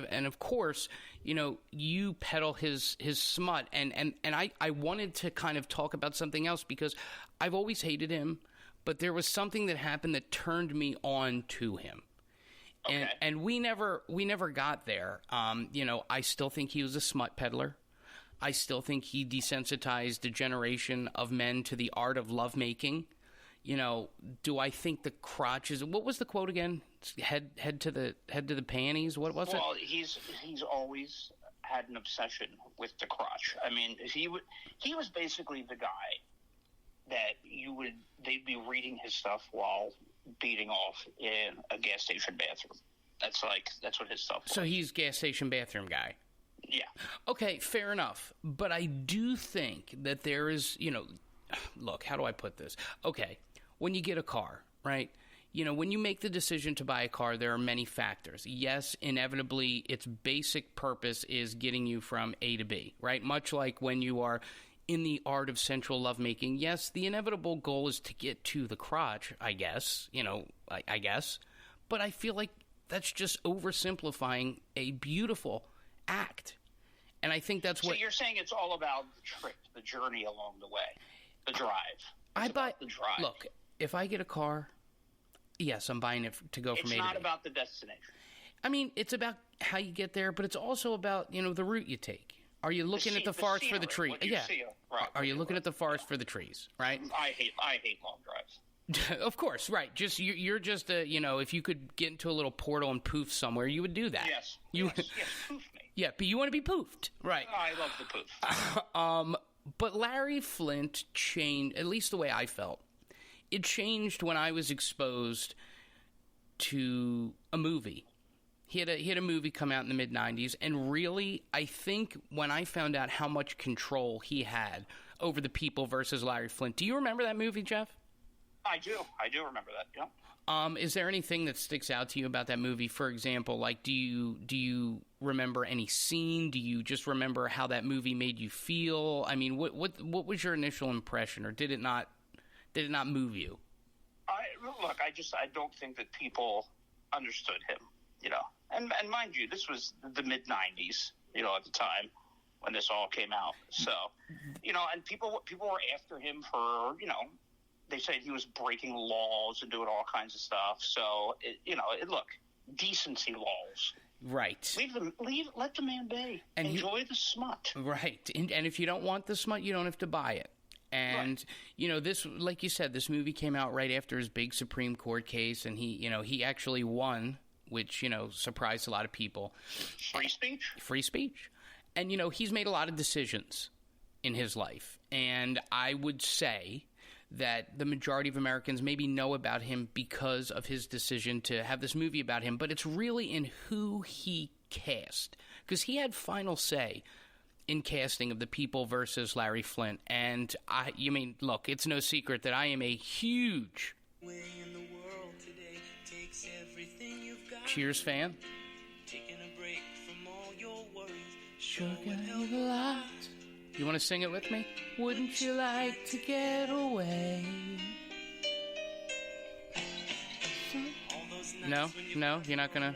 And of course, you peddle his smut, and I wanted to kind of talk about something else because I've always hated him, but there was something that happened that turned me on to him. Okay. And we never got there. I still think he was a smut peddler. I still think he desensitized a generation of men to the art of lovemaking. Do I think the crotch is? What was the quote again? Head to the panties. What was it? Well, he's always had an obsession with the crotch. I mean, he was basically the guy that they'd be reading his stuff while beating off in a gas station bathroom. That's what his stuff was. So he's gas station bathroom guy. Yeah. Okay, fair enough. But I do think that there is, look, how do I put this? Okay, when you get a car, right? When you make the decision to buy a car, there are many factors. Yes, inevitably, its basic purpose is getting you from A to B, right? Much like when you are in the art of sensual lovemaking, yes, the inevitable goal is to get to the crotch, I guess, I guess. But I feel like that's just oversimplifying a beautiful act. And I think that's what... So you're saying it's all about the trip, the journey along the way, the drive. The drive. Look, if I get a car, yes, I'm buying it to go from A to B. It's not about the destination. I mean, it's about how you get there, but it's also about, the route you take. Are you looking at the forest for the trees? Yeah. Right. Are you looking at the forest for the trees, right? I hate long drives. Of course, right. Just you're just if you could get into a little portal and poof somewhere, you would do that. Yes, poof me. Yeah, but you want to be poofed, right? I love the poof. But Larry Flint changed, at least the way I felt. It changed when I was exposed to a movie. He had a movie come out in the mid-'90s, and really, I think when I found out how much control he had over the people versus Larry Flint. Do you remember that movie, Jeff? I do remember that, yeah. Is there anything that sticks out to you about that movie? For example, like, do you remember any scene? Do you just remember how that movie made you feel? I mean, what was your initial impression, or did it not move you? I don't think that people understood him, And mind you, this was the mid-'90s, at the time when this all came out. So, and people were after him for, they said he was breaking laws and doing all kinds of stuff. So, look, decency laws. Right. Let the man be. And enjoy the smut. Right. And if you don't want the smut, you don't have to buy it. And, right. This, like you said, this movie came out right after his big Supreme Court case, and he actually won, which, surprised a lot of people. Free speech. And, he's made a lot of decisions in his life. And I would say that the majority of Americans maybe know about him because of his decision to have this movie about him, but it's really in who he cast, because he had final say in casting of The People versus Larry Flint. And look, it's no secret that I am a huge Cheers fan. Taking a break from all your worries. Sure can help a lot. You want to sing it with me? Wouldn't you like to get away? No, you're not gonna.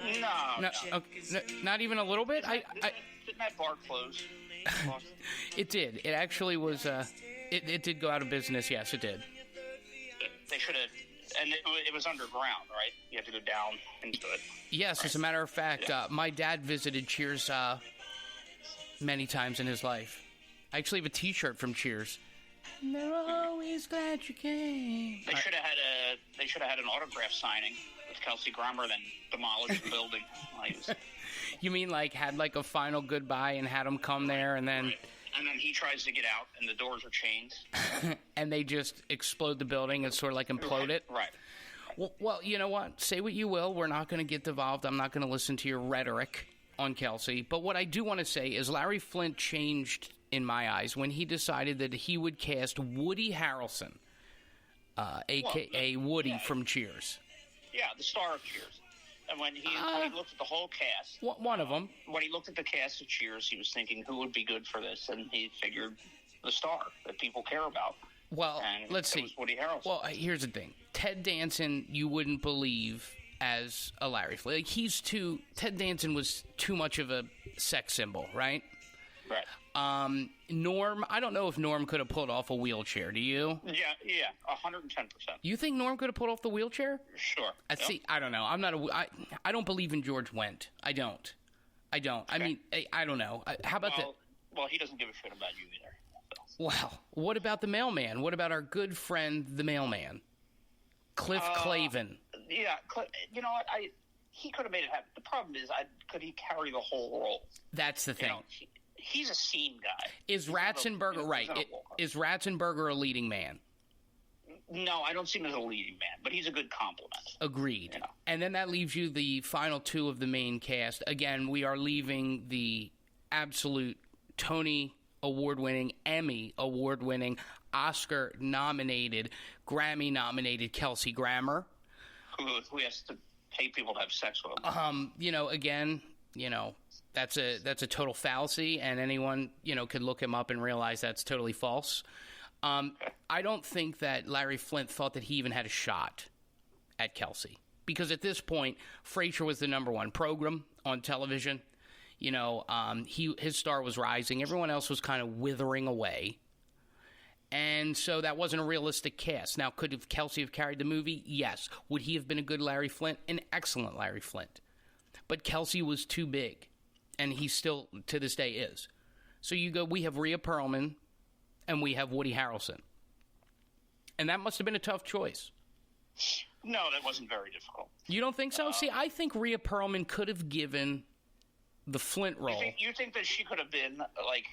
No. Okay, no, not even a little bit. Didn't that bar close? It did. It actually was. It did go out of business. Yes, it did. They should have. And it was underground, right? You had to go down into it. Yes, right. As a matter of fact, my dad visited Cheers many times in his life. I actually have a T-shirt from Cheers. And they're always glad you came. They should have had an autograph signing with Kelsey Grammer, then demolished the building. You mean had a final goodbye and had him come there, and then. Right. And then he tries to get out, and the doors are chained. And they just explode the building and sort of implode it? Right. Well, you know what? Say what you will. We're not going to get devolved. I'm not going to listen to your rhetoric on Kelsey. But what I do want to say is Larry Flint changed in my eyes when he decided that he would cast Woody Harrelson, a.k.a. Woody from Cheers. Yeah, the star of Cheers. And when he looked at the whole cast... One of them. When he looked at the cast of Cheers, he was thinking, who would be good for this? And he figured the star that people care about. Well, let's see. It was Woody Harrelson. Well, here's the thing. Ted Danson, you wouldn't believe, as a Larry Flint. Like, Ted Danson was too much of a sex symbol, right? Right. Norm, I don't know if Norm could have pulled off a wheelchair. Do you? Yeah, 110%. You think Norm could have pulled off the wheelchair? Sure. See, I don't know. I don't believe in George Wendt. I don't. Okay. I mean, I don't know. How about that? Well, he doesn't give a shit about you either. So. Well, what about the mailman? What about our good friend, the mailman? Cliff Clavin. Yeah, you know what? He could have made it happen. The problem is, could he carry the whole role? That's the thing. You know, he's a scene guy. Is Ratzenberger right? Is Ratzenberger a leading man? No, I don't see him as a leading man, but he's a good complement. Agreed. You know? And then that leaves you the final two of the main cast. Again, we are leaving the absolute Tony Award-winning, Emmy Award-winning, Oscar-nominated, Grammy-nominated Kelsey Grammer. Who has to pay people to have sex with him. Again, that's a total fallacy, and anyone, could look him up and realize that's totally false. I don't think that Larry Flint thought that he even had a shot at Kelsey, because at this point, Frasier was the number one program on television. His star was rising. Everyone else was kind of withering away. And so that wasn't a realistic cast. Now, could Kelsey have carried the movie? Yes. Would he have been a good Larry Flint? An excellent Larry Flint. But Kelsey was too big, and he still, to this day, is. So we have Rhea Perlman, and we have Woody Harrelson. And that must have been a tough choice. No, that wasn't very difficult. You don't think so? See, I think Rhea Perlman could have given the Flint role. You think that she could have been, like,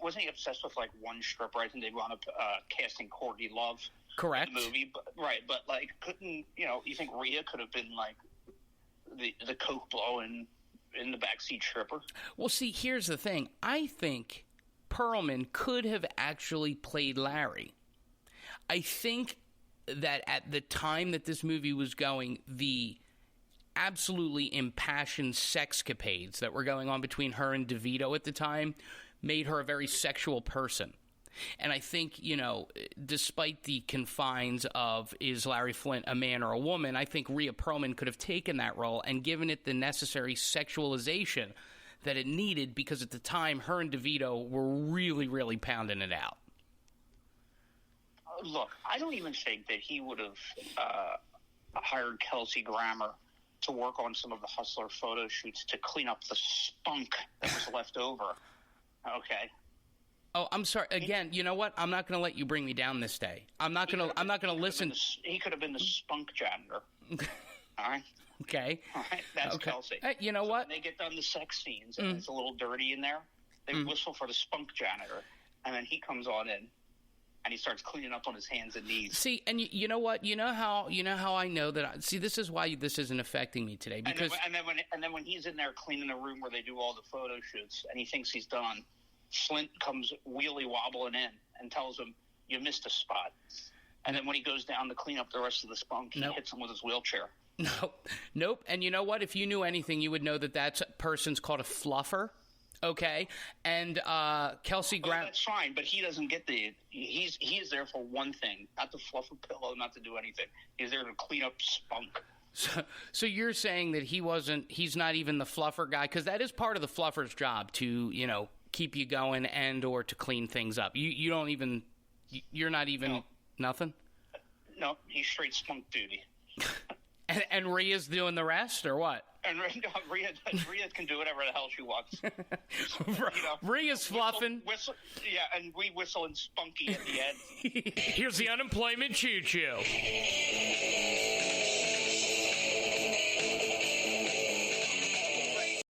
wasn't he obsessed with, like, one stripper? I think they wound up casting Courtney Love. Correct. In the movie, but like, couldn't, you think Rhea could have been, like, the coke blowing in the backseat stripper? Well, see, here's the thing. I think Perlman could have actually played Larry. I think that at the time that this movie was going, the absolutely impassioned sexcapades that were going on between her and DeVito at the time made her a very sexual person. And I think, despite the confines of is Larry Flint a man or a woman, I think Rhea Perlman could have taken that role and given it the necessary sexualization that it needed, because at the time her and DeVito were really, really pounding it out. Look, I don't even think that he would have hired Kelsey Grammer to work on some of the Hustler photo shoots to clean up the spunk that was left over. Okay. Oh, I'm sorry. Again, you know what? I'm not going to let you bring me down this day. I'm not going to listen. He could have been the spunk janitor. All right. Okay. All right. That's okay. Kelsey. Hey, you know what? When they get done the sex scenes and it's a little dirty in there, they whistle for the spunk janitor, and then he comes on in and he starts cleaning up on his hands and knees. See, and you know what? You know how I know that. See, this is why this isn't affecting me today, because and then when he's in there cleaning the room where they do all the photo shoots, and he thinks he's done, Flint comes wheelie wobbling in and tells him, "You missed a spot." And then when he goes down to clean up the rest of the spunk, he hits him with his wheelchair. Nope. And you know what? If you knew anything, you would know that person's called a fluffer. Okay, and Kelsey Grammer. That's fine, but he doesn't get he is there for one thing, not to fluff a pillow, not to do anything. He's there to clean up spunk. So you're saying that he's not even the fluffer guy, because that is part of the fluffer's job to keep you going and or to clean things up. You're not even nothing. No, he's straight spunk duty. And Rhea's doing the rest, or what? And Rhea can do whatever the hell she wants. Rhea's fluffing. And we whistle and spunky at the end. Here's the unemployment choo-choo.